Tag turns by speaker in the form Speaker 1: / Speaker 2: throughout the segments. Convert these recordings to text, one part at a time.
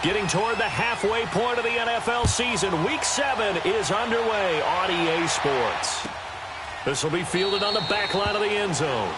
Speaker 1: Getting toward the halfway point of the NFL season. Week 7 is underway on EA Sports. This will be fielded on the back line of the end zone.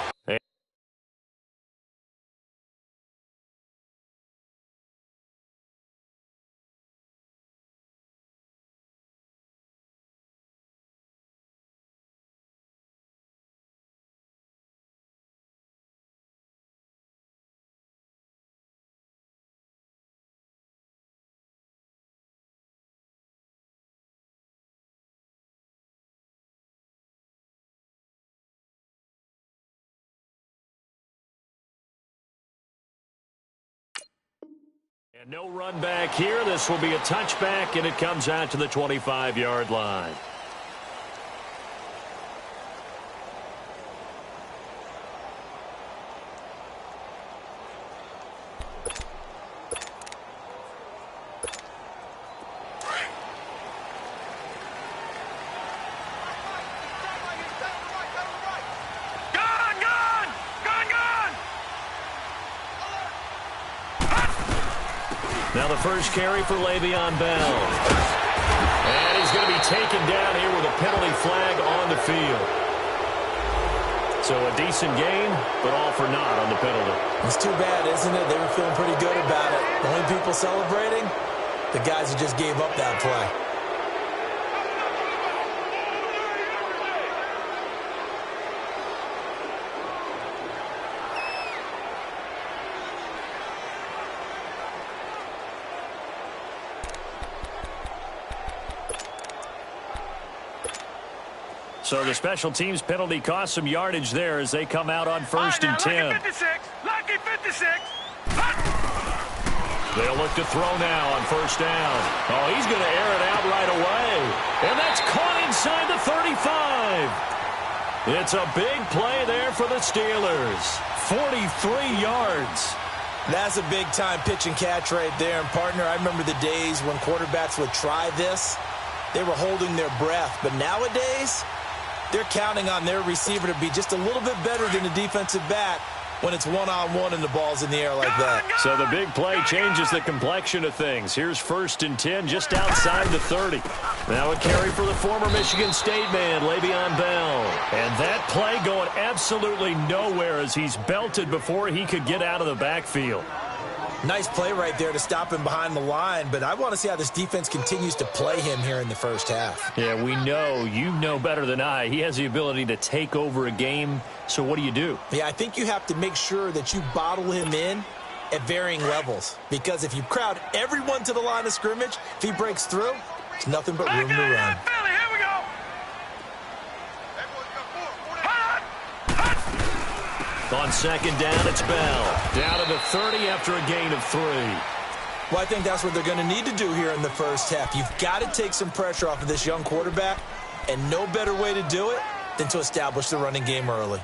Speaker 1: And no run back here. This will be a touchback, and it comes out to the 25-yard line. Now the first carry for Le'Veon Bell. And he's going to be taken down here with a penalty flag on the field. So a decent game, but all for naught on the penalty.
Speaker 2: It's too bad, isn't it? They were feeling pretty good about it. The only people celebrating, the guys who just gave up that play.
Speaker 1: So the special teams penalty cost some yardage there as they come out on 1st and 10.
Speaker 3: Lucky 56.
Speaker 1: They'll look to throw now on 1st down. Oh, he's going to air it out right away. And that's caught inside the 35. It's a big play there for the Steelers. 43 yards.
Speaker 2: That's a big-time pitch and catch right there. And, partner, I remember the days when quarterbacks would try this. They were holding their breath. But nowadays, they're counting on their receiver to be just a little bit better than the defensive back when it's one-on-one and the ball's in the air like that.
Speaker 1: So the big play changes the complexion of things. Here's 1st and 10 just outside the 30. Now a carry for the former Michigan State man, Le'Veon Bell. And that play going absolutely nowhere as he's belted before he could get out of the backfield.
Speaker 2: Nice play right there to stop him behind the line, but I want to see how this defense continues to play him here in the first half.
Speaker 1: Yeah, we know, you know better than I, he has the ability to take over a game, so what do?
Speaker 2: Yeah, I think you have to make sure that you bottle him in at varying levels, because if you crowd everyone to the line of scrimmage, if he breaks through, it's nothing but room to run.
Speaker 1: On 2nd down, it's Bell. Down to the 30 after a gain of 3.
Speaker 2: Well, I think that's what they're going to need to do here in the first half. You've got to take some pressure off of this young quarterback, and no better way to do it than to establish the running game early.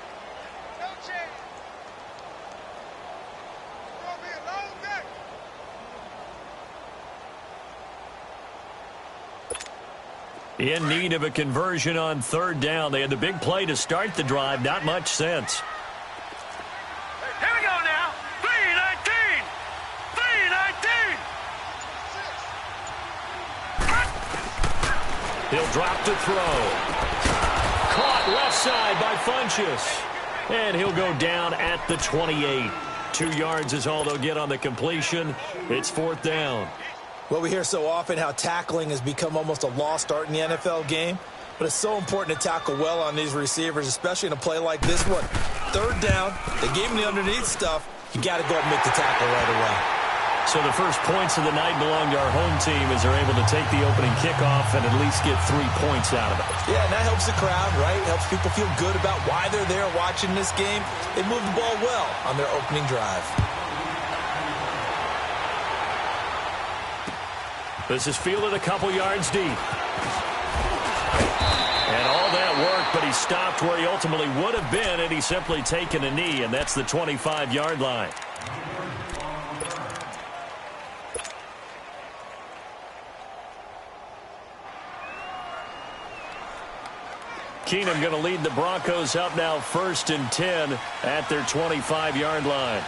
Speaker 1: In need of a conversion on 3rd down. They had the big play to start the drive. Not much sense. He'll drop to throw. Caught left side by Funchess. And he'll go down at the 28. 2 yards is all they'll get on the completion. It's 4th down.
Speaker 2: Well, we hear so often how tackling has become almost a lost art in the NFL game. But it's so important to tackle well on these receivers, especially in a play like this one. 3rd down, they gave him the underneath stuff. You got to go and make the tackle right away.
Speaker 1: So the first points of the night belong to our home team as they're able to take the opening kickoff and at least get 3 points out of it.
Speaker 2: Yeah, and that helps the crowd, right? Helps people feel good about why they're there watching this game. They moved the ball well on their opening drive.
Speaker 1: This is fielded a couple yards deep. And all that work, but he stopped where he ultimately would have been, and he's simply taken a knee, and that's the 25-yard line. Keenum going to lead the Broncos up now 1st and 10 at their 25-yard line.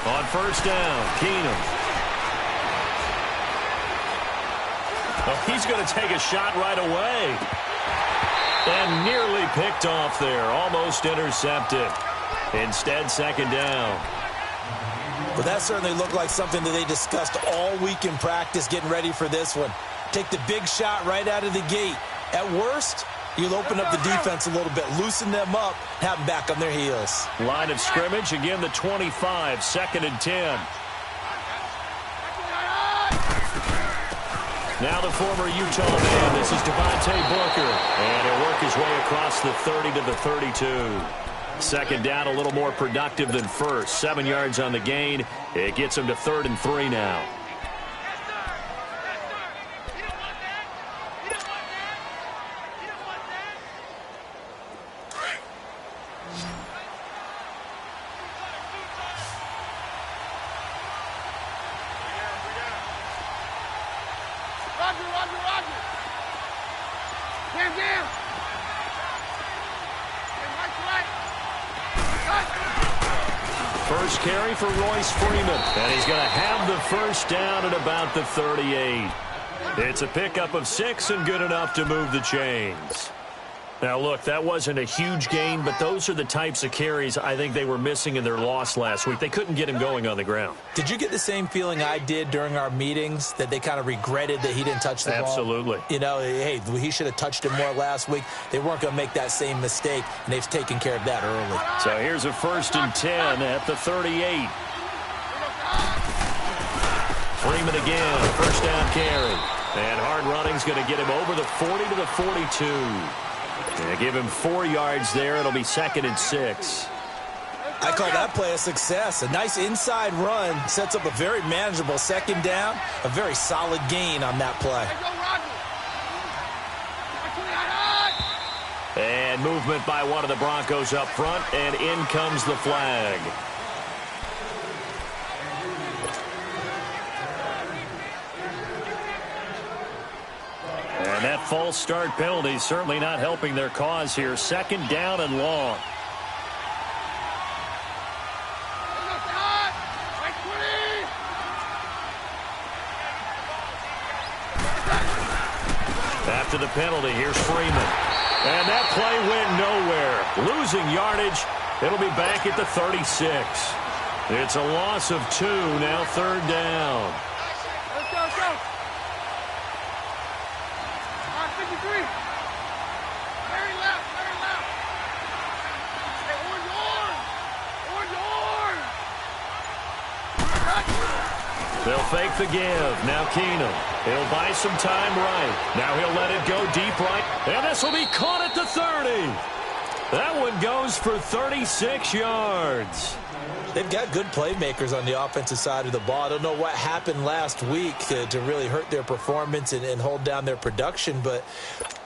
Speaker 1: On first down, Keenum. Oh, he's going to take a shot right away. And nearly picked off there. Almost intercepted. Instead, second down.
Speaker 2: Well, that certainly looked like something that they discussed all week in practice getting ready for this one. Take the big shot right out of the gate. At worst, you'll open up the defense a little bit, loosen them up, have them back on their heels.
Speaker 1: Line of scrimmage, again the 25, second and 10. Now the former Utah man, this is Devontae Booker. And he'll work his way across the 30 to the 32. Second down, a little more productive than first. 7 yards on the gain. It gets him to 3rd and 3 now. First carry for Royce Freeman. And he's going to have the first down at about the 38. It's a pickup of 6 and good enough to move the chains. Now, look, that wasn't a huge gain, but those are the types of carries I think they were missing in their loss last week. They couldn't get him going on the ground.
Speaker 2: Did you get the same feeling I did during our meetings, that they kind of regretted that he didn't touch the ball?
Speaker 1: Absolutely.
Speaker 2: You know, hey, he should have touched it more last week. They weren't going to make that same mistake, and they've taken care of that early.
Speaker 1: So here's a 1st and 10 at the 38. Freeman again, first down carry. And hard running's going to get him over the 40 to the 42. And give him 4 yards there. It'll be 2nd and 6.
Speaker 2: I call that play a success. A nice inside run sets up a very manageable second down. A very solid gain on that play.
Speaker 1: And movement by one of the Broncos up front. And in comes the flag. And that false start penalty certainly not helping their cause here. 2nd down and long. After the penalty, here's Freeman. And that play went nowhere. Losing yardage. It'll be back at the 36. It's a loss of 2, now 3rd down. They'll fake the give. Now Keenum. He'll buy some time right. Now he'll let it go deep right. And this will be caught at the 30. That one goes for 36 yards.
Speaker 2: They've got good playmakers on the offensive side of the ball. I don't know what happened last week to really hurt their performance and hold down their production, but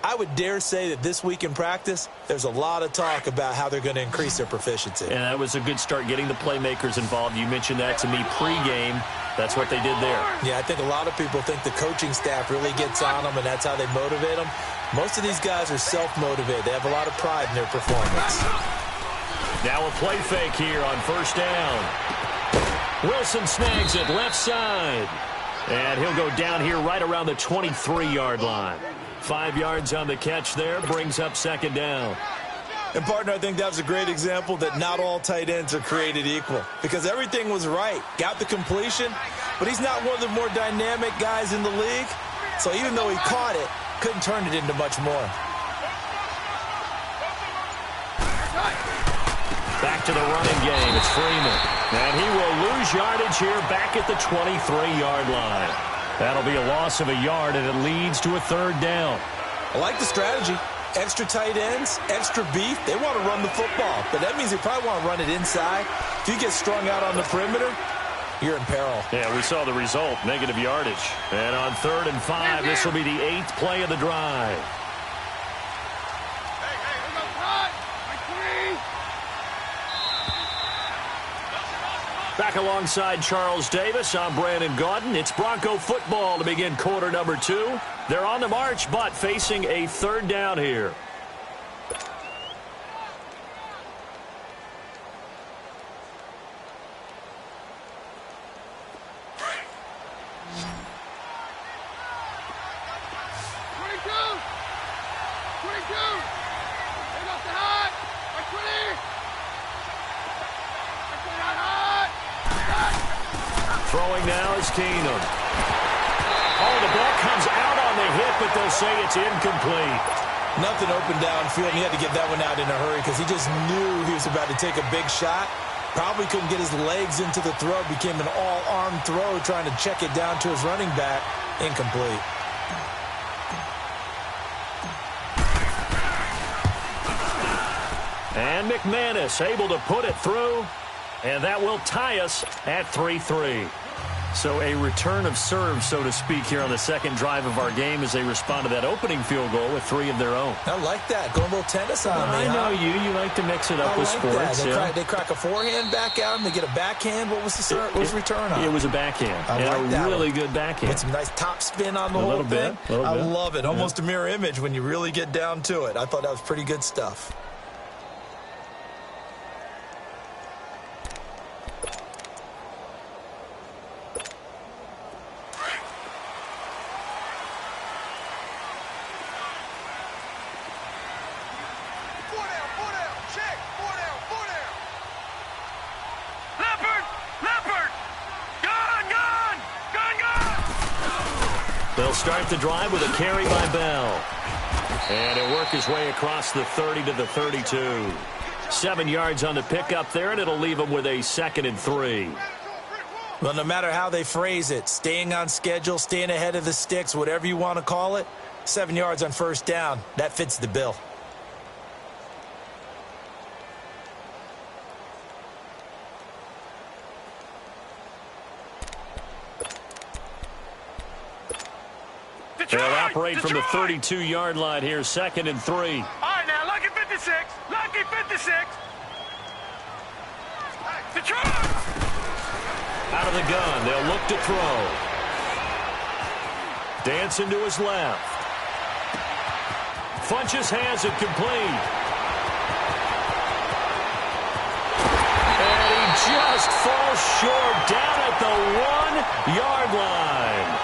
Speaker 2: I would dare say that this week in practice, there's a lot of talk about how they're going to increase their proficiency.
Speaker 1: And that was a good start, getting the playmakers involved. You mentioned that to me pregame. That's what they did there.
Speaker 2: Yeah, I think a lot of people think the coaching staff really gets on them, and that's how they motivate them. Most of these guys are self-motivated. They have a lot of pride in their performance.
Speaker 1: Now a play fake here on first down. Wilson snags it left side. And he'll go down here right around the 23-yard line. 5 yards on the catch there, brings up 2nd down.
Speaker 2: And, partner, I think that was a great example that not all tight ends are created equal, because everything was right. Got the completion, but he's not one of the more dynamic guys in the league. So even though he caught it, couldn't turn it into much more.
Speaker 1: Back to the running game. It's Freeman. And he will lose yardage here back at the 23-yard line. That'll be a loss of a yard, and it leads to a 3rd down.
Speaker 2: I like the strategy. Extra tight ends, extra beef. They want to run the football, but that means they probably want to run it inside. If you get strung out on the perimeter, you're in peril.
Speaker 1: Yeah, we saw the result, negative yardage. And on 3rd and 5, this will be the 8th play of the drive. Back alongside Charles Davis, I'm Brandon Gaudin. It's Bronco football to begin quarter number 2. They're on the march, but facing a 3rd down here. Throwing now is Keenum. Oh, the ball comes out on the hit, but they'll say it's incomplete.
Speaker 2: Nothing open downfield, and he had to get that one out in a hurry because he just knew he was about to take a big shot. Probably couldn't get his legs into the throw. Became an all-arm throw trying to check it down to his running back. Incomplete.
Speaker 1: And McManus able to put it through, and that will tie us at 3-3. So a return of serve, so to speak, here on the second drive of our game as they respond to that opening field goal with 3 of their own.
Speaker 2: I like that. Going a little tennis on me.
Speaker 1: I know you. You like to mix it up with sports.
Speaker 2: They crack a forehand back out, and they get a backhand. What was the return on?
Speaker 1: It was a backhand. A really good backhand.
Speaker 2: With some nice top spin on the whole thing. I love it. Almost a mirror image when you really get down to it. I thought that was pretty good stuff.
Speaker 1: They'll start the drive with a carry by Bell. And he'll work his way across the 30 to the 32. 7 yards on the pickup there, and it'll leave him with a 2nd and 3.
Speaker 2: Well, no matter how they phrase it, staying on schedule, staying ahead of the sticks, whatever you want to call it, 7 yards on first down, that fits the bill.
Speaker 1: They'll operate from the 32-yard line here, 2nd and 3.
Speaker 3: All right, now, lucky 56. Lucky 56. Detroit!
Speaker 1: Out of the gun, they'll look to throw. Dancing to his left. Funches has it complete. And he just falls short down at the 1-yard line.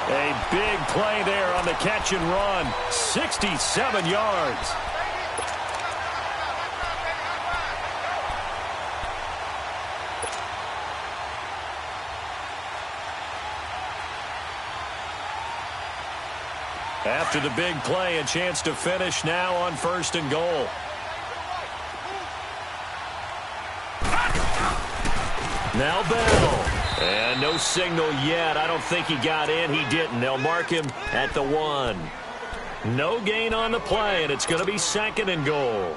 Speaker 1: A big play there on the catch and run. 67 yards. After the big play, a chance to finish now on 1st and goal. Now Bell. And no signal yet. I don't think he got in. He didn't. They'll mark him at the 1. No gain on the play, and it's going to be 2nd and goal.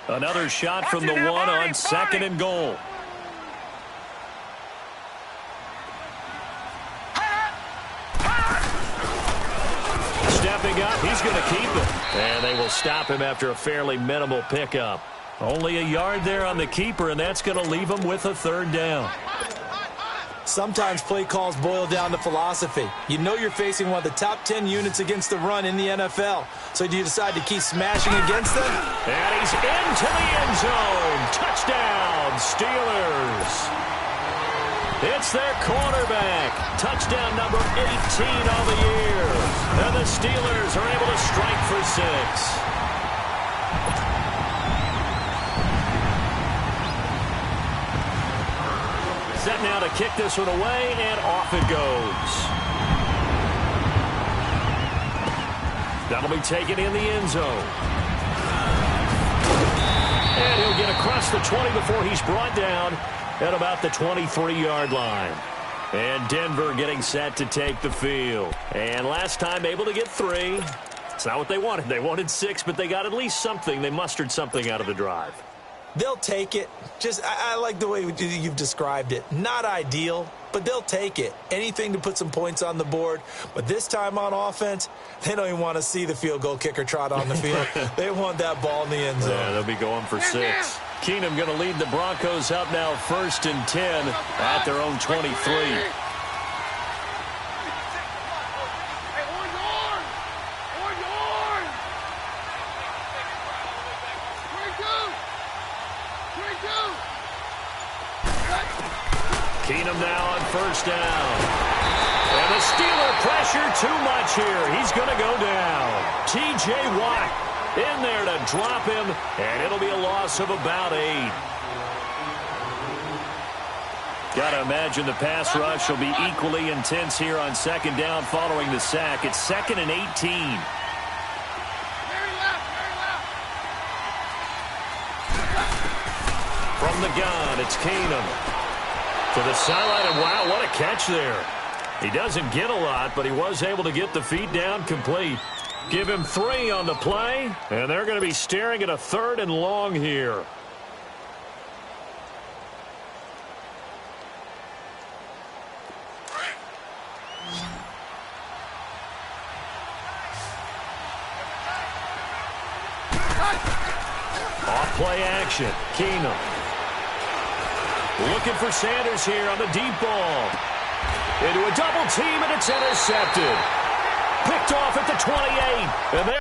Speaker 1: Another shot from the 1 on 2nd and goal. Stepping up, he's going to keep it. And they will stop him after a fairly minimal pickup. Only a yard there on the keeper, and that's going to leave him with a 3rd down.
Speaker 2: Sometimes play calls boil down to philosophy. You know you're facing one of the top 10 units against the run in the NFL. So do you decide to keep smashing against them?
Speaker 1: And he's into the end zone. Touchdown, Steelers. It's their quarterback. Touchdown number 18 of the year. And the Steelers are able to strike for 6. Set now to kick this one away, and off it goes. That'll be taken in the end zone. And he'll get across the 20 before he's brought down at about the 23-yard line. And Denver getting set to take the field. And last time able to get 3. It's not what they wanted. They wanted 6, but they got at least something. They mustered something out of the drive.
Speaker 2: They'll take it. I like the way you've described it. Not ideal, but they'll take it. Anything to put some points on the board. But this time on offense, they don't even want to see the field goal kicker trot on the field. They want that ball in the end zone.
Speaker 1: Yeah, they'll be going for 6. Keenum going to lead the Broncos up now 1st and 10 at their own 23. Keenum now on 1st down. And And the Steeler pressure too much here. He's going to go down. T.J. Watt in there to drop him, and it'll be a loss of about 8. Got to imagine the pass rush will be equally intense here on second down following the sack. It's 2nd and 18. From the gun, it's Keenum. To the sideline, and wow, what a catch there. He doesn't get a lot, but he was able to get the feet down complete. Give him 3 on the play, and they're going to be staring at a 3rd and long here. Off-play action, Keenum. Looking for Sanders here on the deep ball. Into a double team, and it's intercepted. Picked off at the 28. And there.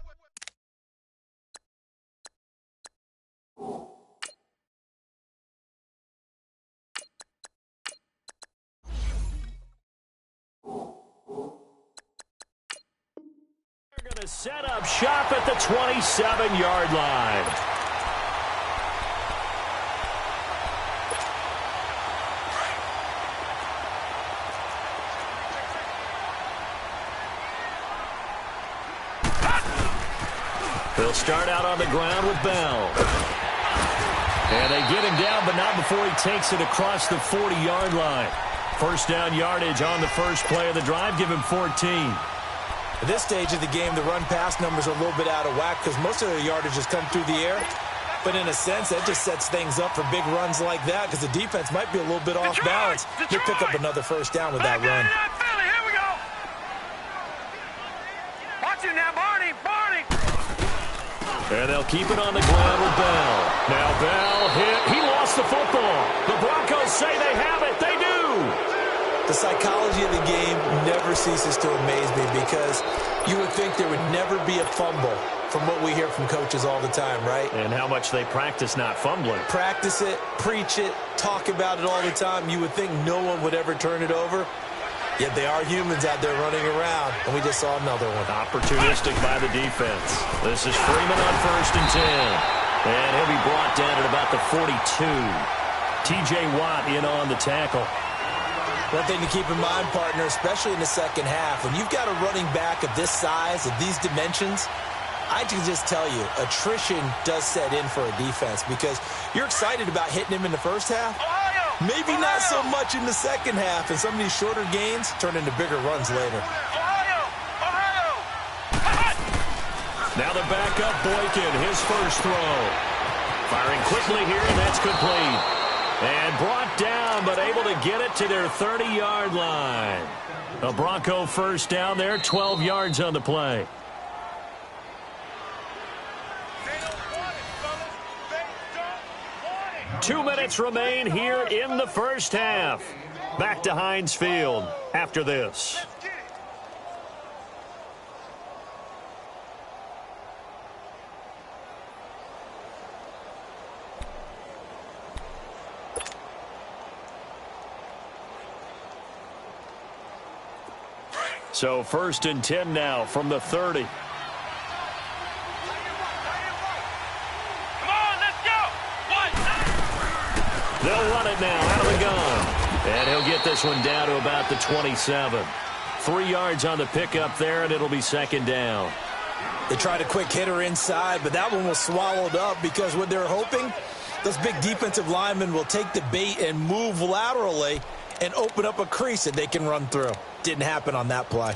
Speaker 1: They're going to set up shop at the 27-yard line. They'll start out on the ground with Bell. And they get him down, but not before he takes it across the 40-yard line. First down yardage on the first play of the drive. Give him 14.
Speaker 2: At this stage of the game, the run-pass numbers are a little bit out of whack because most of their yardage has come through the air. But in a sense, that just sets things up for big runs like that because the defense might be a little bit off balance. He'll pick up another first down with that run.
Speaker 3: Here we go. Watch it now, Barney.
Speaker 1: And they'll keep it on the ground with Bell. Now Bell hit. He lost the football. The Broncos say they have it. They do.
Speaker 2: The psychology of the game never ceases to amaze me because you would think there would never be a fumble from what we hear from coaches all the time, right?
Speaker 1: And how much they practice not fumbling.
Speaker 2: Practice it, preach it, talk about it all the time. You would think no one would ever turn it over. Yet they are humans out there running around, and we just saw another one.
Speaker 1: Opportunistic by the defense. This is Freeman on 1st and 10. And he'll be brought down at about the 42. T.J. Watt in on the tackle.
Speaker 2: One thing to keep in mind, partner, especially in the second half, when you've got a running back of this size, of these dimensions, I can just tell you, attrition does set in for a defense because you're excited about hitting him in the first half. Maybe not so much in the second half, and some of these shorter gains turn into bigger runs later.
Speaker 1: Now the backup Boykin, his first throw. Firing quickly here, and that's complete. And brought down, but able to get it to their 30-yard line. A Bronco first down there, 12 yards on the play. Two minutes remain here in the first half. Back to Heinz Field after this. So 1st and 10 now from the 30. They'll run it now out of the gun. And he'll get this one down to about the 27. 3 yards on the pickup there, and it'll be 2nd down.
Speaker 2: They tried a quick hitter inside, but that one was swallowed up because what they're hoping, those big defensive linemen will take the bait and move laterally and open up a crease that they can run through. Didn't happen on that play.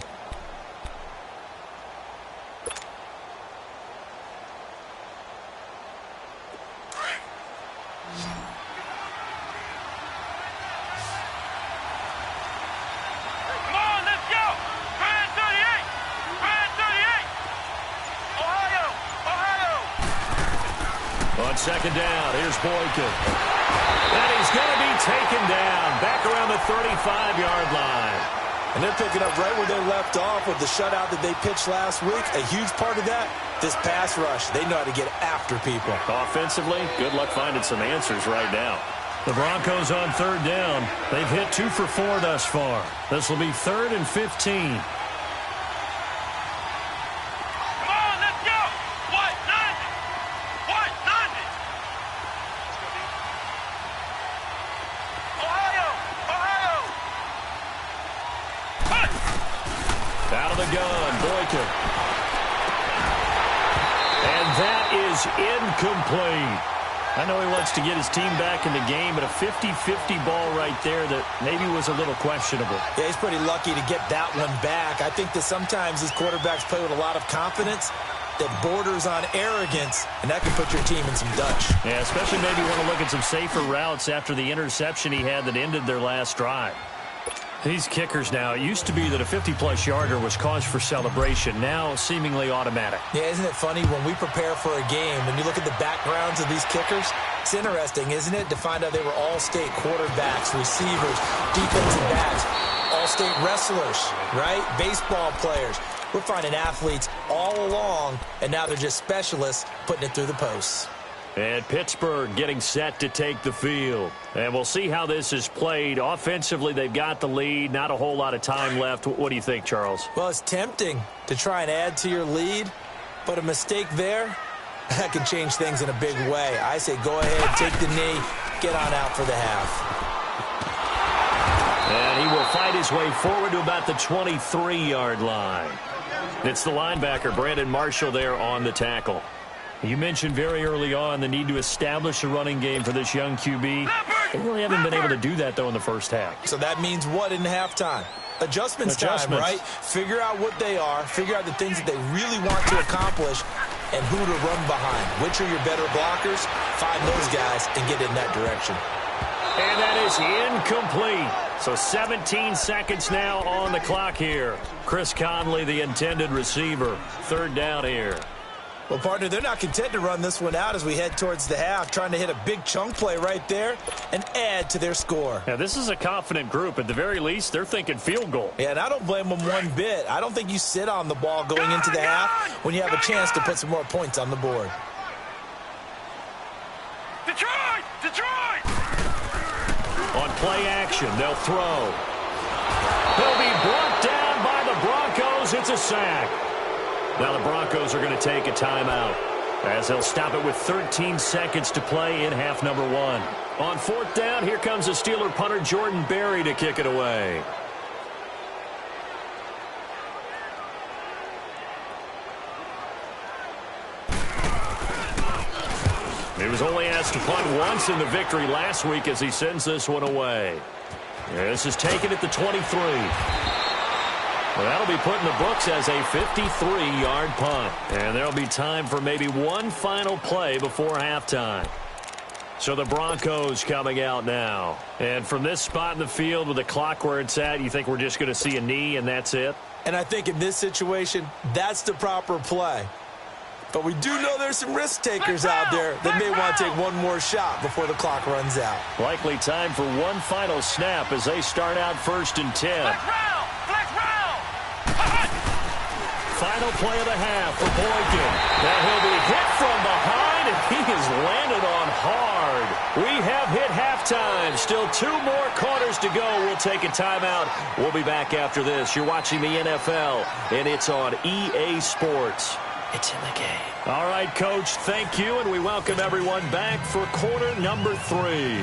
Speaker 1: On 2nd down, here's Boykin. And he's going to be taken down back around the 35-yard line.
Speaker 2: And they're picking up right where they left off with the shutout that they pitched last week. A huge part of that, this pass rush. They know how to get after people.
Speaker 1: Offensively, good luck finding some answers right now. The Broncos on third down. They've hit 2 for 4 thus far. This will be 3rd and 15. Out of the gun, Boykin. And that is incomplete. I know he wants to get his team back in the game, but a 50-50 ball right there that maybe was a little questionable.
Speaker 2: Yeah, he's pretty lucky to get that one back. I think that sometimes these quarterbacks play with a lot of confidence that borders on arrogance, and that can put your team in some Dutch.
Speaker 1: Yeah, especially maybe want to look at some safer routes after the interception he had that ended their last drive. These kickers now, it used to be that a 50-plus yarder was cause for celebration. Now, seemingly automatic.
Speaker 2: Yeah, isn't it funny when we prepare for a game, when you look at the backgrounds of these kickers, it's interesting, isn't it, to find out they were all-state quarterbacks, receivers, defensive backs, all-state wrestlers, right? Baseball players. We're finding athletes all along, and now they're just specialists putting it through the posts.
Speaker 1: And Pittsburgh getting set to take the field. And we'll see how this is played. Offensively, they've got the lead. Not a whole lot of time left. What do you think, Charles?
Speaker 2: Well, it's tempting to try and add to your lead, but a mistake there, that can change things in a big way. I say go ahead, take the knee, get on out for the half.
Speaker 1: And he will fight his way forward to about the 23-yard line. It's the linebacker, Brandon Marshall, there on the tackle. You mentioned very early on the need to establish a running game for this young QB. They really haven't been able to do that, though, in the first half.
Speaker 2: So that means what in halftime? Adjustments time, right? Figure out what they are, figure out the things that they really want to accomplish, and who to run behind. Which are your better blockers? Find those guys and get in that direction.
Speaker 1: And that is incomplete. So 17 seconds now on the clock here. Chris Conley, the intended receiver. 3rd down here.
Speaker 2: Well, partner, they're not content to run this one out as we head towards the half, trying to hit a big chunk play right there and add to their score.
Speaker 1: Yeah, this is a confident group. At the very least, they're thinking field goal.
Speaker 2: Yeah, and I don't blame them one bit. I don't think you sit on the ball going into the half when you have a chance to put some more points on the board.
Speaker 3: Detroit! Detroit!
Speaker 1: On play action, they'll throw. They'll be brought down by the Broncos. It's a sack. Now the Broncos are going to take a timeout as they'll stop it with 13 seconds to play in half number 1. On 4th down, here comes the Steeler punter Jordan Berry to kick it away. He was only asked to punt once in the victory last week as he sends this one away. This is taken at the 23. Well, that'll be put in the books as a 53-yard punt. And there'll be time for maybe one final play before halftime. So the Broncos coming out now. And from this spot in the field with the clock where it's at, you think we're just going to see a knee and that's it?
Speaker 2: And I think in this situation, that's the proper play. But we do know there's some risk takers out there that may want to take one more shot before the clock runs out.
Speaker 1: Likely time for one final snap as they start out 1st and 10.
Speaker 3: Flex round!
Speaker 1: Final play of the half for Boykin. Now he'll be hit from behind, and he has landed on hard. We have hit halftime. Still 2 more quarters to go. We'll take a timeout. We'll be back after this. You're watching the NFL, and it's on EA Sports.
Speaker 2: It's in the game.
Speaker 1: All right, Coach, thank you, and we welcome everyone back for quarter number 3.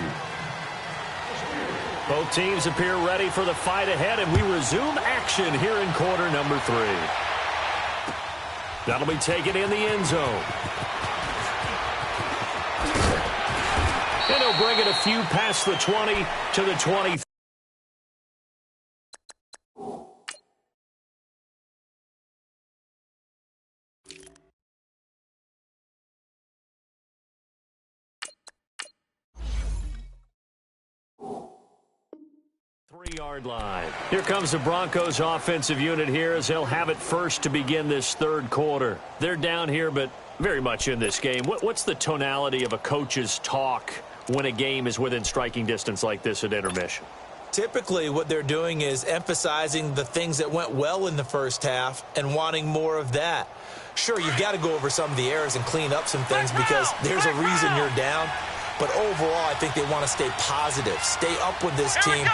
Speaker 1: Both teams appear ready for the fight ahead, and we resume action here in quarter number 3. That'll be taken in the end zone. And he'll bring it a few past the 20 to the 20. Yard line. Here comes the Broncos offensive unit here as they'll have it first to begin this 3rd quarter. They're down here, but very much in this game. What's the tonality of a coach's talk when a game is within striking distance like this at intermission?
Speaker 2: Typically, what they're doing is emphasizing the things that went well in the first half and wanting more of that. Sure, you've got to go over some of the errors and clean up some things because there's a reason you're down. But overall, I think they want to stay positive, stay up with this team.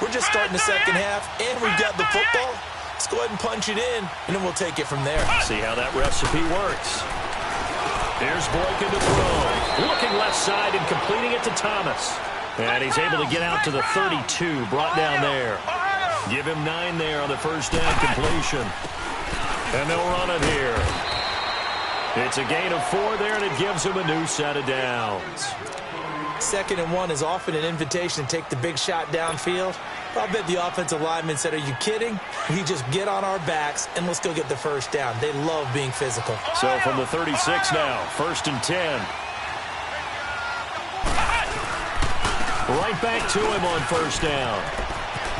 Speaker 2: We're just starting the second half, and we've got the football. Let's go ahead and punch it in, and then we'll take it from there.
Speaker 1: See how that recipe works. Here's Boykin to throw. Looking left side and completing it to Thomas. And he's able to get out to the 32, brought down there. Give him 9 there on the first down completion. And they'll run it here. It's a gain of 4 there, and it gives him a new set of downs.
Speaker 2: 2nd and 1 is often an invitation to take the big shot downfield. I'll bet the offensive lineman said, are you kidding? We just get on our backs, and let's go get the first down. They love being physical.
Speaker 1: So from the 36 now, 1st and 10. Right back to him on first down.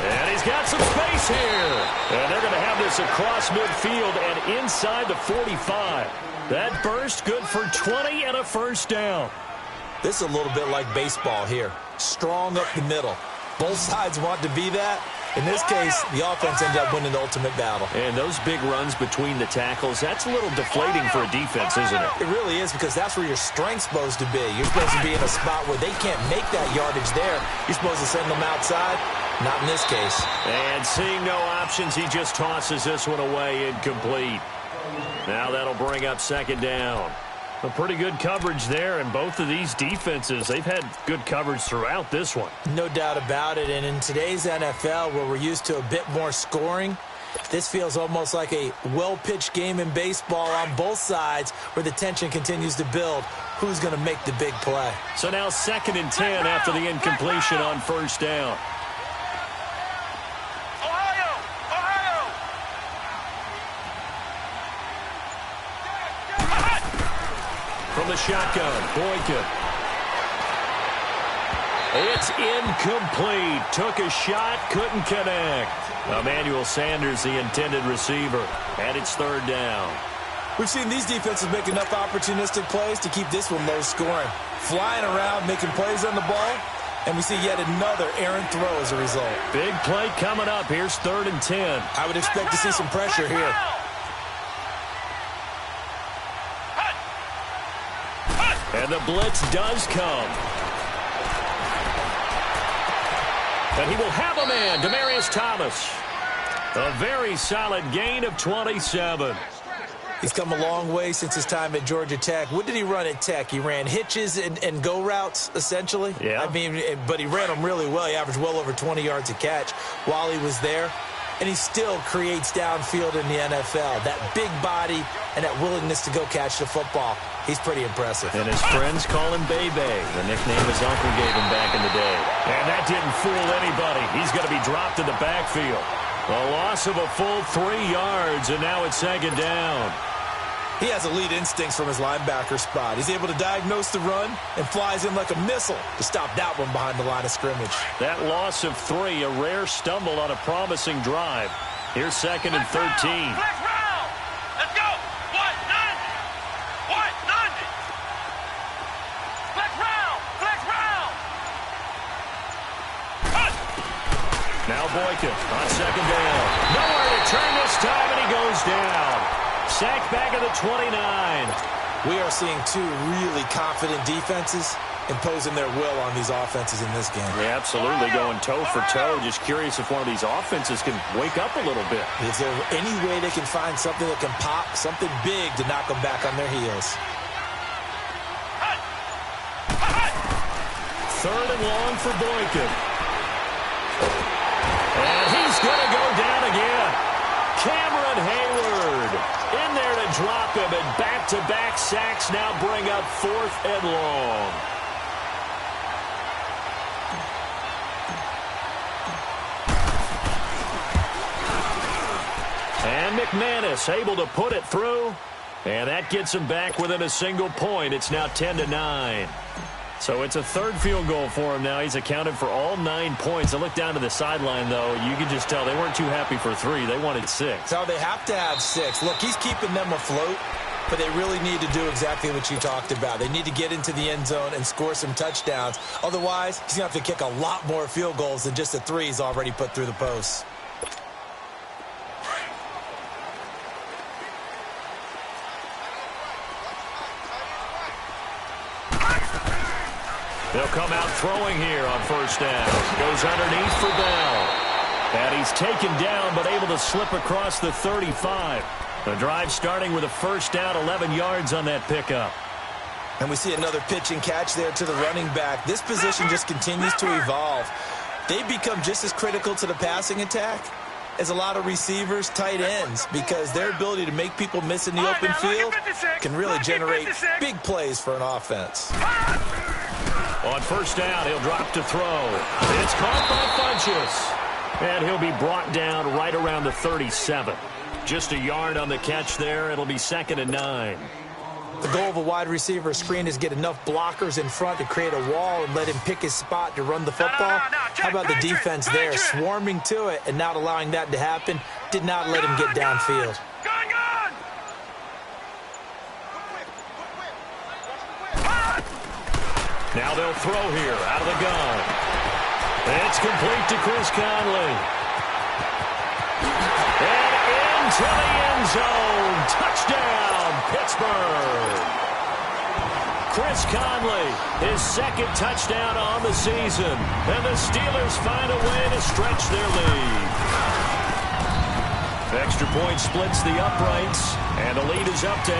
Speaker 1: And he's got some space here. And they're going to have this across midfield and inside the 45. That burst good for 20 and a first down.
Speaker 2: This is a little bit like baseball here. Strong up the middle. Both sides want to be that. In this case, the offense ended up winning the ultimate battle.
Speaker 1: And those big runs between the tackles, that's a little deflating for a defense, isn't it?
Speaker 2: It really is, because that's where your strength's supposed to be. You're supposed to be in a spot where they can't make that yardage there. You're supposed to send them outside. Not in this case.
Speaker 1: And seeing no options, he just tosses this one away incomplete. Now that'll bring up 2nd down. A pretty good coverage there, and both of these defenses, they've had good coverage throughout this one.
Speaker 2: No doubt about it, and in today's NFL, where we're used to a bit more scoring, this feels almost like a well-pitched game in baseball on both sides, where the tension continues to build. Who's going to make the big play?
Speaker 1: So now 2nd and 10 after the incompletion on first down. From the shotgun, Boykin. It's incomplete. Took a shot, couldn't connect. Emmanuel Sanders, the intended receiver, and it's 3rd down.
Speaker 2: We've seen these defenses make enough opportunistic plays to keep this one low scoring. Flying around, making plays on the ball, and we see yet another errant throw as a result.
Speaker 1: Big play coming up. Here's 3rd and 10.
Speaker 2: I would expect to see some pressure here.
Speaker 1: And the blitz does come. And he will have a man, Demaryius Thomas. A very solid gain of 27.
Speaker 2: He's come a long way since his time at Georgia Tech. What did he run at Tech? He ran hitches and go routes, essentially.
Speaker 1: Yeah.
Speaker 2: I mean, but he ran them really well. He averaged well over 20 yards a catch while he was there. And he still creates downfield in the NFL. That big body and that willingness to go catch the football. He's pretty impressive.
Speaker 1: And his friends call him Bebe, the nickname his uncle gave him back in the day. And that didn't fool anybody. He's going to be dropped in the backfield. A loss of a full 3 yards, and now it's 2nd down.
Speaker 2: He has elite instincts from his linebacker spot. He's able to diagnose the run and flies in like a missile to stop that one behind the line of scrimmage.
Speaker 1: That loss of 3, a rare stumble on a promising drive. Here's 2nd and 13.
Speaker 3: Let's go! What? 90! What? 90! Flex round! Flex round!
Speaker 1: Now Boykin on 2nd down. Nowhere to turn this time, and he goes down. Sacked back at the 29.
Speaker 2: We are seeing 2 really confident defenses imposing their will on these offenses in this game.
Speaker 1: Yeah, absolutely, going toe for toe. Just curious if one of these offenses can wake up a little bit.
Speaker 2: Is there any way they can find something that can pop, something big to knock them back on their heels?
Speaker 1: 3rd and long for Boykin. And he's going to go down again. Cameron Hayward in there to drop him, and back-to-back sacks now bring up 4th and long. And McManus able to put it through, and that gets him back within a single point. It's now 10-9. So it's a 3rd field goal for him now. He's accounted for all 9 points. I look down to the sideline, though. You can just tell they weren't too happy for 3. They wanted 6.
Speaker 2: No, they have to have 6. Look, he's keeping them afloat, but they really need to do exactly what you talked about. They need to get into the end zone and score some touchdowns. Otherwise, he's going to have to kick a lot more field goals than just the 3 he's already put through the posts.
Speaker 1: They'll come out throwing here on first down. Goes underneath for Bell. And he's taken down but able to slip across the 35. The drive starting with a first down, 11 yards on that pickup.
Speaker 2: And we see another pitch and catch there to the running back. This position just continues to evolve. They become just as critical to the passing attack as a lot of receivers, tight ends, because their ability to make people miss in the open field can really generate big plays for an offense.
Speaker 1: On first down, he'll drop to throw. It's caught by Funchess. And he'll be brought down right around the 37. Just a yard on the catch there. It'll be 2nd and 9.
Speaker 2: The goal of a wide receiver screen is get enough blockers in front to create a wall and let him pick his spot to run the football. How about the defense there, swarming to it and not allowing that to happen? Did not let him get downfield.
Speaker 1: Now they'll throw here out of the gun. It's complete to Chris Conley. And into the end zone. Touchdown, Pittsburgh. Chris Conley, his 2nd touchdown on the season. And the Steelers find a way to stretch their lead. Extra point splits the uprights, and the lead is up to 8.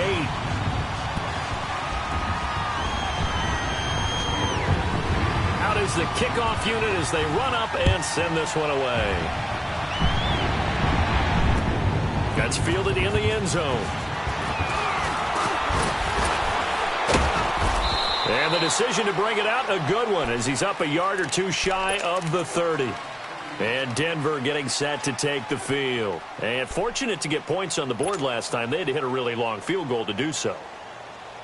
Speaker 1: Out is the kickoff unit as they run up and send this one away. That's fielded in the end zone. And the decision to bring it out, a good one, as he's up a yard or two shy of the 30. And Denver getting set to take the field. And fortunate to get points on the board last time. They had to hit a really long field goal to do so.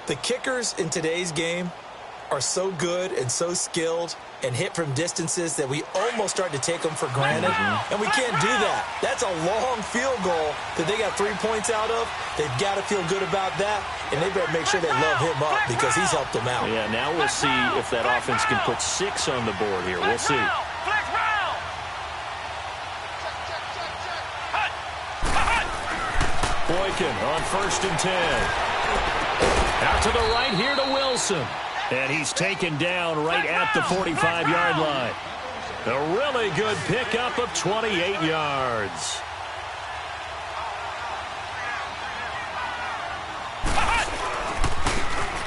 Speaker 2: The kickers in today's game are so good and so skilled and hit from distances that we almost start to take them for granted. And we can't do that. That's a long field goal that they got 3 points out of. They've got to feel good about that, and they better make sure they love him up because he's helped them out.
Speaker 1: Yeah, now we'll see if that offense can put 6 on the board here. We'll see. Boykin on 1st and 10. Out to the right here to Wilson. And he's taken down right at the 45-yard line. A really good pickup of 28 yards.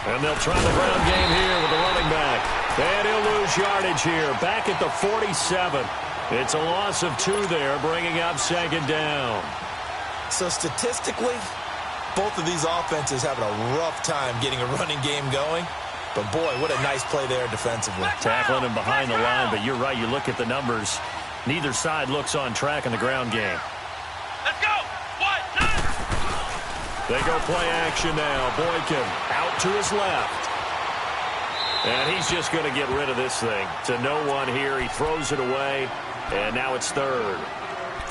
Speaker 1: And they'll try the ground game here with the running back. And he'll lose yardage here. Back at the 47. It's a loss of 2 there, bringing up 2nd down.
Speaker 2: So statistically, both of these offenses having a rough time getting a running game going. But, boy, what a nice play there defensively.
Speaker 1: Tackling him behind the line, but you're right. You look at the numbers. Neither side looks on track in the ground game.
Speaker 3: Let's go. 1, 9.
Speaker 1: They go play action now. Boykin out to his left. And he's just going to get rid of this thing. To no one here. He throws it away, and now it's 3rd.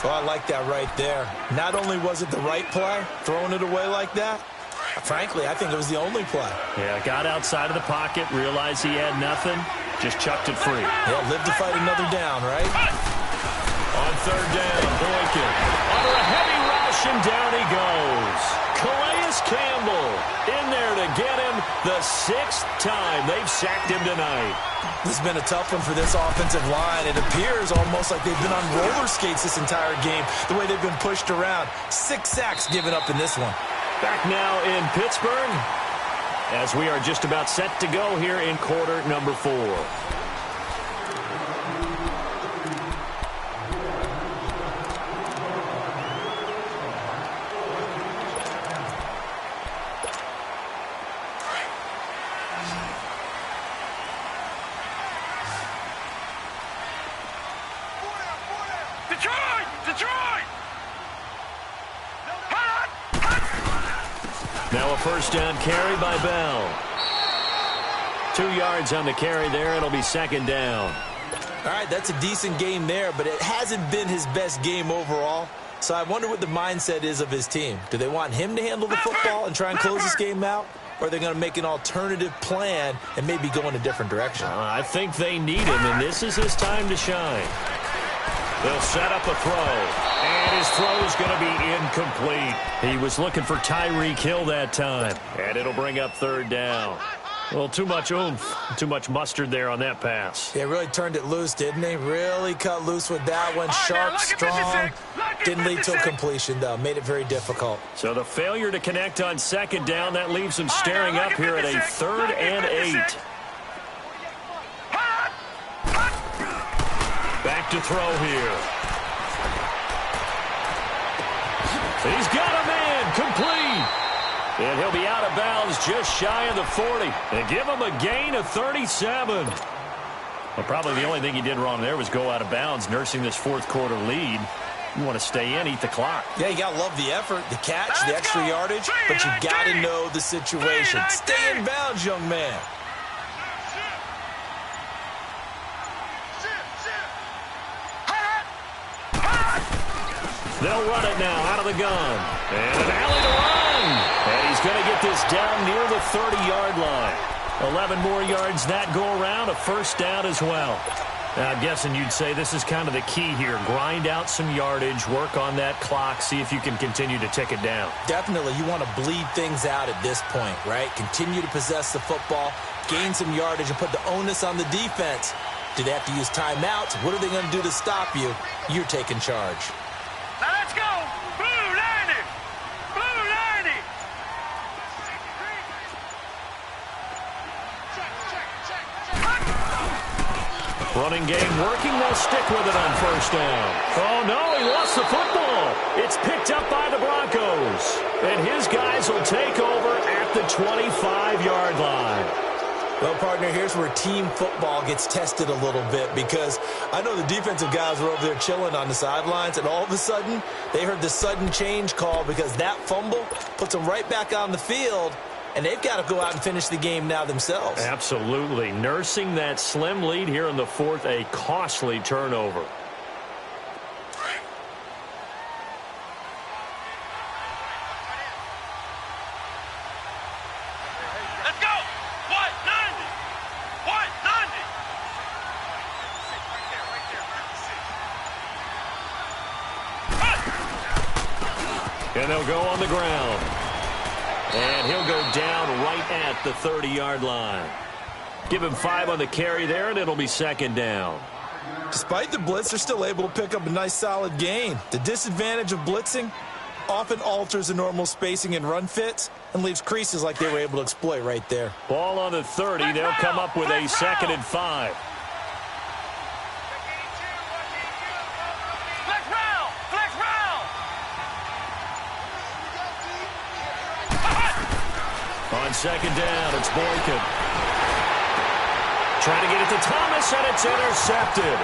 Speaker 2: Oh, I like that right there. Not only was it the right play, throwing it away like that, frankly, I think it was the only play.
Speaker 1: Yeah, got outside of the pocket, realized he had nothing, just chucked it free.
Speaker 2: Yeah, live to fight another down, right?
Speaker 1: On 3rd down, Boykin under a heavy rush, and down he goes. Calais Campbell in there to get him the 6th time they've sacked him tonight.
Speaker 2: This has been a tough one for this offensive line. It appears almost like they've been on roller skates this entire game, the way they've been pushed around. 6 sacks given up in this one.
Speaker 1: Back now in Pittsburgh as we are just about set to go here in quarter number 4.
Speaker 3: Detroit!
Speaker 1: Now a first down carry by Bell. 2 yards on the carry there. It'll be 2nd down.
Speaker 2: All right, that's a decent game there, but it hasn't been his best game overall. So I wonder what the mindset is of his team. Do they want him to handle the football and try and close this game out? Or are they going to make an alternative plan and maybe go in a different direction?
Speaker 1: I think they need him, and this is his time to shine. They'll set up a throw, and his throw is going to be incomplete. He was looking for Tyreek Hill that time, and it'll bring up 3rd down. Well, too much oomph, too much mustard there on that pass.
Speaker 2: They really turned it loose, didn't they? Really cut loose with that one. Sharp, strong. Didn't lead to a completion, though. Made it very difficult.
Speaker 1: So the failure to connect on second down, that leaves them staring up here at a 3rd and 8. Back to throw here. He's got a man, complete. And he'll be out of bounds just shy of the 40. And give him a gain of 37. Well, probably the only thing he did wrong there was go out of bounds, nursing this 4th quarter lead. You want to stay in, eat the clock.
Speaker 2: Yeah, you got to love the effort, the catch, the extra yardage, but you got to know the situation. Stay in bounds, young man.
Speaker 1: They'll run it now out of the gun. And an alley to run. And he's going to get this down near the 30-yard line. 11 more yards that go around, a first down as well. Now, I'm guessing you'd say this is kind of the key here. Grind out some yardage, work on that clock, see if you can continue to tick it down.
Speaker 2: Definitely. You want to bleed things out at this point, right? Continue to possess the football, gain some yardage, and put the onus on the defense. Do they have to use timeouts? What are they going to do to stop you? You're taking charge.
Speaker 3: Now let's go! Blue 90! Blue 90!
Speaker 1: Running game working. They'll stick with it on first down. Oh, no, he lost the football. It's picked up by the Broncos. And his guys will take over at the 25-yard line.
Speaker 2: Well, partner, here's where team football gets tested a little bit, because I know the defensive guys were over there chilling on the sidelines, and all of a sudden, they heard the sudden change call because that fumble puts them right back on the field, and they've got to go out and finish the game now themselves.
Speaker 1: Absolutely. Nursing that slim lead here in the 4th, a costly turnover. And they'll go on the ground. And he'll go down right at the 30-yard line. Give him 5 on the carry there, and it'll be second down.
Speaker 2: Despite the blitz, they're still able to pick up a nice, solid gain. The disadvantage of blitzing often alters the normal spacing and run fits and leaves creases like they were able to exploit right there.
Speaker 1: Ball on the 30. They'll come up with a 2nd and 5. On second down, it's Boykin. Trying to get it to Thomas, and it's intercepted.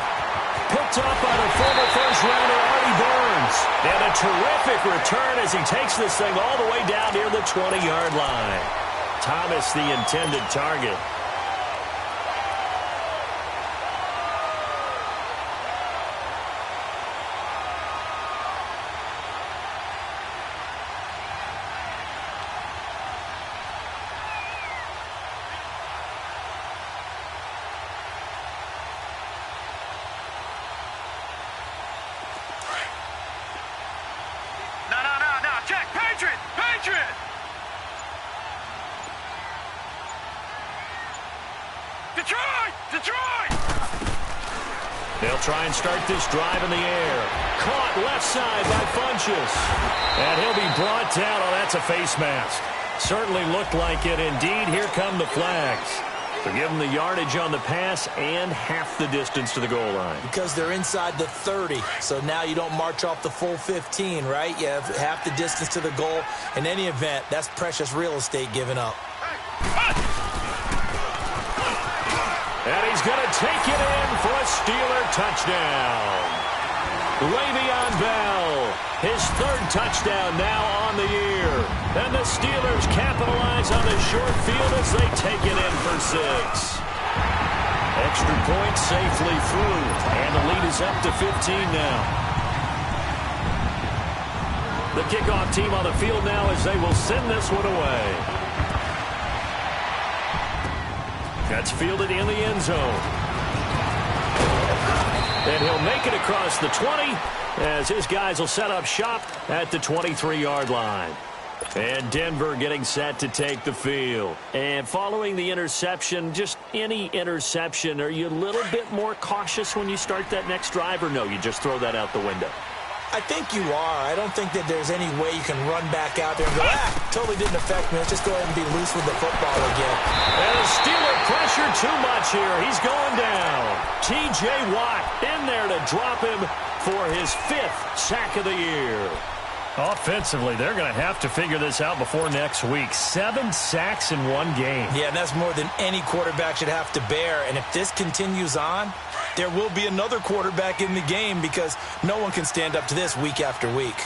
Speaker 1: Picked up by the former first-rounder, Artie Burns. And a terrific return as he takes this thing all the way down near the 20-yard line. Thomas, the intended target. They'll try and start this drive in the air. Caught left side by Funchess. And he'll be brought down. Oh, that's a face mask. Certainly looked like it. Indeed, here come the flags. They'll give them the yardage on the pass and half the distance to the goal line.
Speaker 2: Because they're inside the 30, so now you don't march off the full 15, right? You have half the distance to the goal. In any event, that's precious real estate given up.
Speaker 1: And he's going to take it in for a Steeler touchdown. Le'Veon Bell, his 3rd touchdown now on the year. And the Steelers capitalize on the short field as they take it in for 6. Extra point safely through, and the lead is up to 15 now. The kickoff team on the field now as they will send this one away. That's fielded in the end zone. And he'll make it across the 20 as his guys will set up shop at the 23-yard line. And Denver getting set to take the field. And following the interception, just any interception, are you a little bit more cautious when you start that next drive, or no, you just throw that out the window?
Speaker 2: I think you are. I don't think that there's any way you can run back out there and go, totally didn't affect me. Let's just go ahead and be loose with the football again.
Speaker 1: And the Steeler pressure too much here. He's going down. T.J. Watt in there to drop him for his 5th sack of the year. Offensively, they're going to have to figure this out before next week. 7 sacks in one game.
Speaker 2: Yeah, and that's more than any quarterback should have to bear. And if this continues on, there will be another quarterback in the game because no one can stand up to this week after week.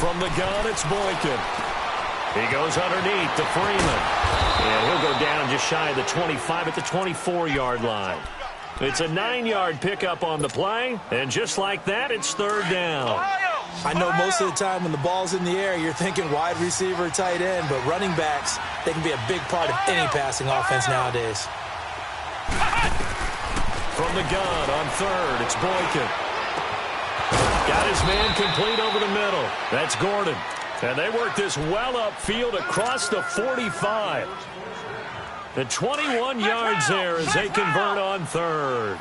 Speaker 1: From the gun, it's Boykin. He goes underneath to Freeman. And he'll go down just shy of the 25 at the 24-yard line. It's a 9-yard pickup on the play, and just like that, it's 3rd down.
Speaker 2: I know most of the time when the ball's in the air, you're thinking wide receiver, tight end, but running backs, they can be a big part of any passing offense nowadays.
Speaker 1: From the gun on 3rd, it's Boykin. Got his man complete over the middle. That's Gordon. And they work this well upfield across the 45. The 21 yards there as they convert on 3rd.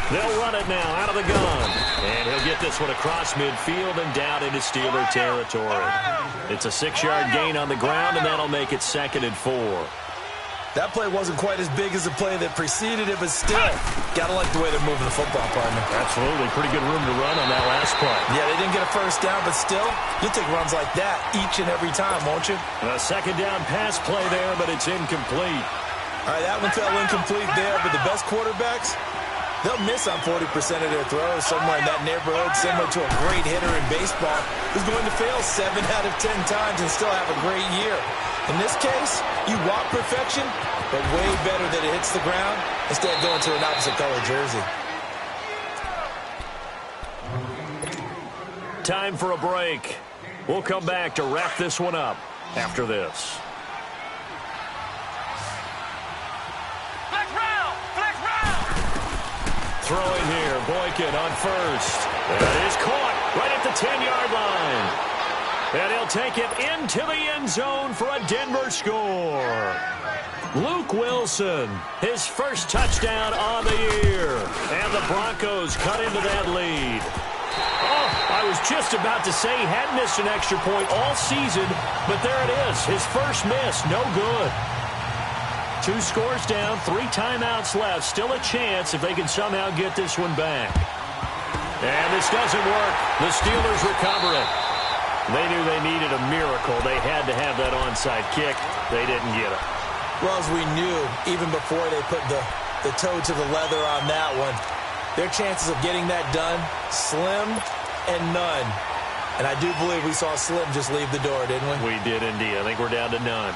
Speaker 1: They'll run it now out of the gun. And he'll get this one across midfield and down into Steeler territory. It's a 6-yard gain on the ground, and that'll make it 2nd and 4.
Speaker 2: That play wasn't quite as big as the play that preceded it, but still, got to like the way they're moving the football, partner.
Speaker 1: Absolutely. Pretty good room to run on that last play.
Speaker 2: Yeah, they didn't get a first down, but still, you'll take runs like that each and every time, won't you?
Speaker 1: A 2nd down pass play there, but it's incomplete.
Speaker 2: All right, that one fell incomplete there, but the best quarterbacks, they'll miss on 40% of their throws somewhere in that neighborhood, similar to a great hitter in baseball who's going to fail 7 out of 10 times and still have a great year. In this case, you want perfection, but way better that it hits the ground instead of going to an opposite color jersey.
Speaker 1: Time for a break. We'll come back to wrap this one up after this. Throwing here, Boykin on 1st. That is caught right at the 10-yard line. And he'll take it into the end zone for a Denver score. Luke Wilson, his first touchdown on the year. And the Broncos cut into that lead. Oh, I was just about to say he hadn't missed an extra point all season, but there it is, his first miss, no good. 2 scores down, 3 timeouts left. Still a chance if they can somehow get this one back. And this doesn't work. The Steelers recover it. They knew they needed a miracle. They had to have that onside kick. They didn't get it.
Speaker 2: Well, as we knew, even before they put the toe to the leather on that one, their chances of getting that done, slim and none. And I do believe we saw Slim just leave the door, didn't we?
Speaker 1: We did indeed. I think we're down to none.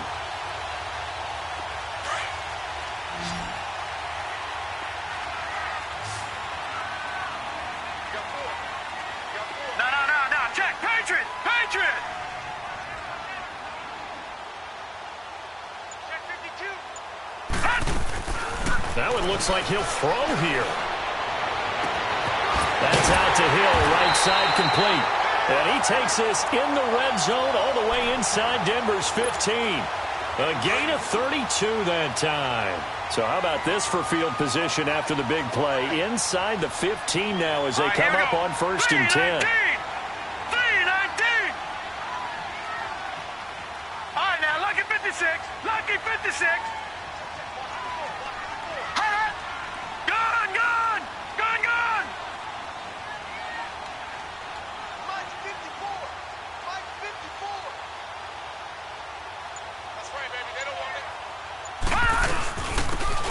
Speaker 1: That one looks like he'll throw here. That's out to Hill, right side complete. And he takes this in the red zone all the way inside Denver's 15. A gain of 32 that time. So how about this for field position after the big play? Inside the 15 now as they come up on 1st and 10.
Speaker 3: 3-19. All right, now, lucky 56. Lucky 56.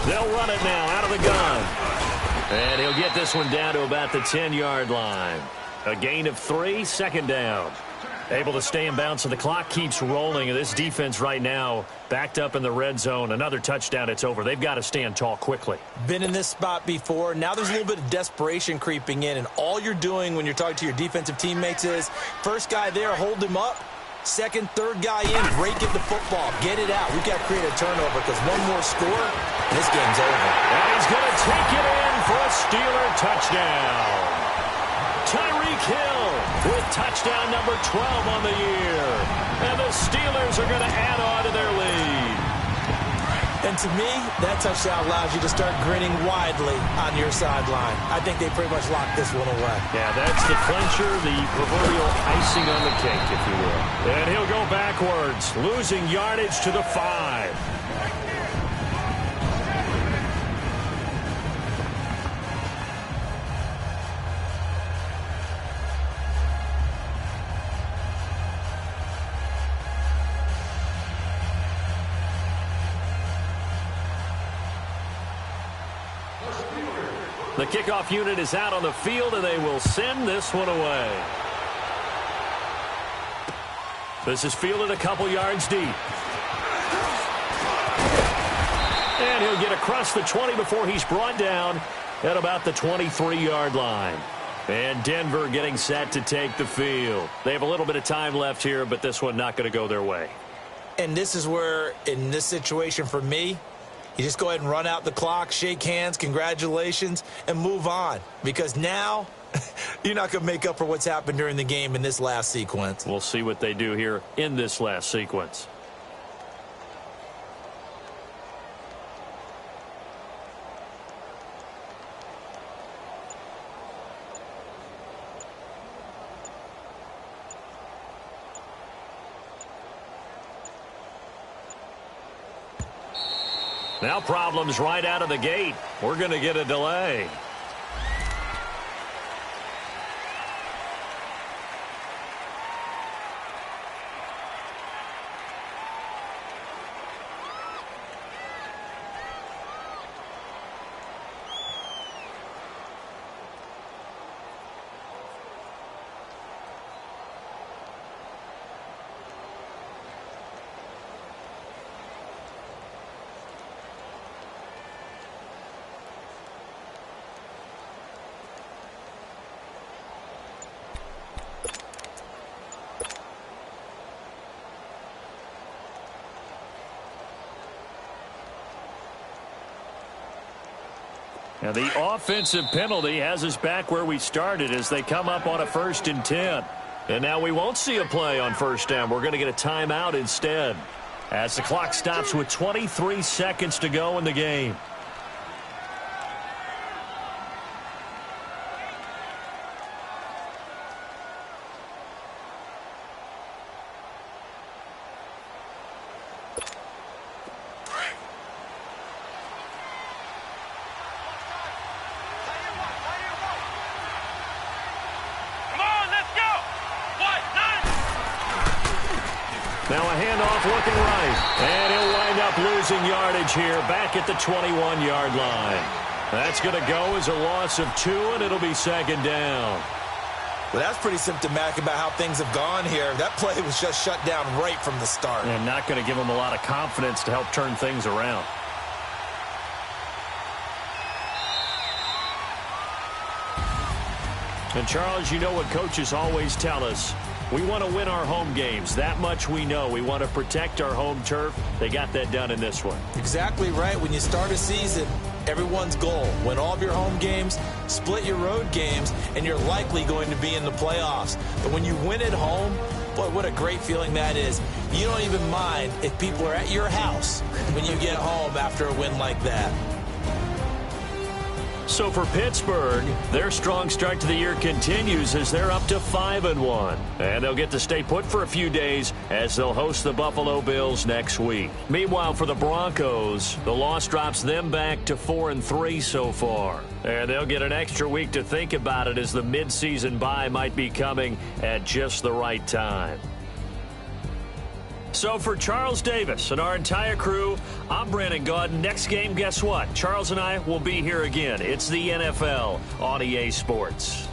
Speaker 1: They'll run it now out of the gun. And he'll get this one down to about the 10-yard line. A gain of 3, 2nd down. Able to stay in bounds, so the clock keeps rolling. And this defense right now backed up in the red zone. Another touchdown, it's over. They've got to stand tall quickly.
Speaker 2: Been in this spot before. Now there's a little bit of desperation creeping in. And all you're doing when you're talking to your defensive teammates is, first guy there, hold him up. Second, third guy in, break it the football. Get it out. We've got to create a turnover because one more score, and this game's over.
Speaker 1: And he's going to take it in for a Steeler touchdown. Tyreek Hill with touchdown number 12 on the year. And the Steelers are going to add on to their lead.
Speaker 2: And to me, that touchdown allows you to start grinning widely on your sideline. I think they pretty much locked this one away.
Speaker 1: Yeah, that's the clincher, the proverbial icing on the cake, if you will. And he'll go backwards, losing yardage to the 5. The kickoff unit is out on the field, and they will send this one away. This is fielded a couple yards deep. And he'll get across the 20 before he's brought down at about the 23-yard line. And Denver getting set to take the field. They have a little bit of time left here, but this one not going to go their way.
Speaker 2: And this is where, in this situation for me, you just go ahead and run out the clock, shake hands, congratulations, and move on. Because now, you're not going to make up for what's happened during the game in this last sequence.
Speaker 1: We'll see what they do here in this last sequence. Now problems right out of the gate. We're going to get a delay. Now the offensive penalty has us back where we started as they come up on a 1st and 10. And now we won't see a play on 1st down. We're going to get a timeout instead as the clock stops with 23 seconds to go in the game. Now a handoff looking right. And he'll wind up losing yardage here back at the 21-yard line. That's going to go as a loss of 2, and it'll be 2nd down.
Speaker 2: Well, that's pretty symptomatic about how things have gone here. That play was just shut down right from the start.
Speaker 1: And not going to give them a lot of confidence to help turn things around. And, Charles, you know what coaches always tell us. We want to win our home games. That much we know. We want to protect our home turf. They got that done in this one.
Speaker 2: Exactly right. When you start a season, everyone's goal, win all of your home games, split your road games, and you're likely going to be in the playoffs. But when you win at home, boy, what a great feeling that is. You don't even mind if people are at your house when you get home after a win like that.
Speaker 1: So for Pittsburgh, their strong start to the year continues as they're up to 5-1. And they'll get to stay put for a few days as they'll host the Buffalo Bills next week. Meanwhile, for the Broncos, the loss drops them back to 4-3 so far. And they'll get an extra week to think about it as the midseason bye might be coming at just the right time. So for Charles Davis and our entire crew, I'm Brandon Gaudin. Next game, guess what? Charles and I will be here again. It's the NFL on EA Sports.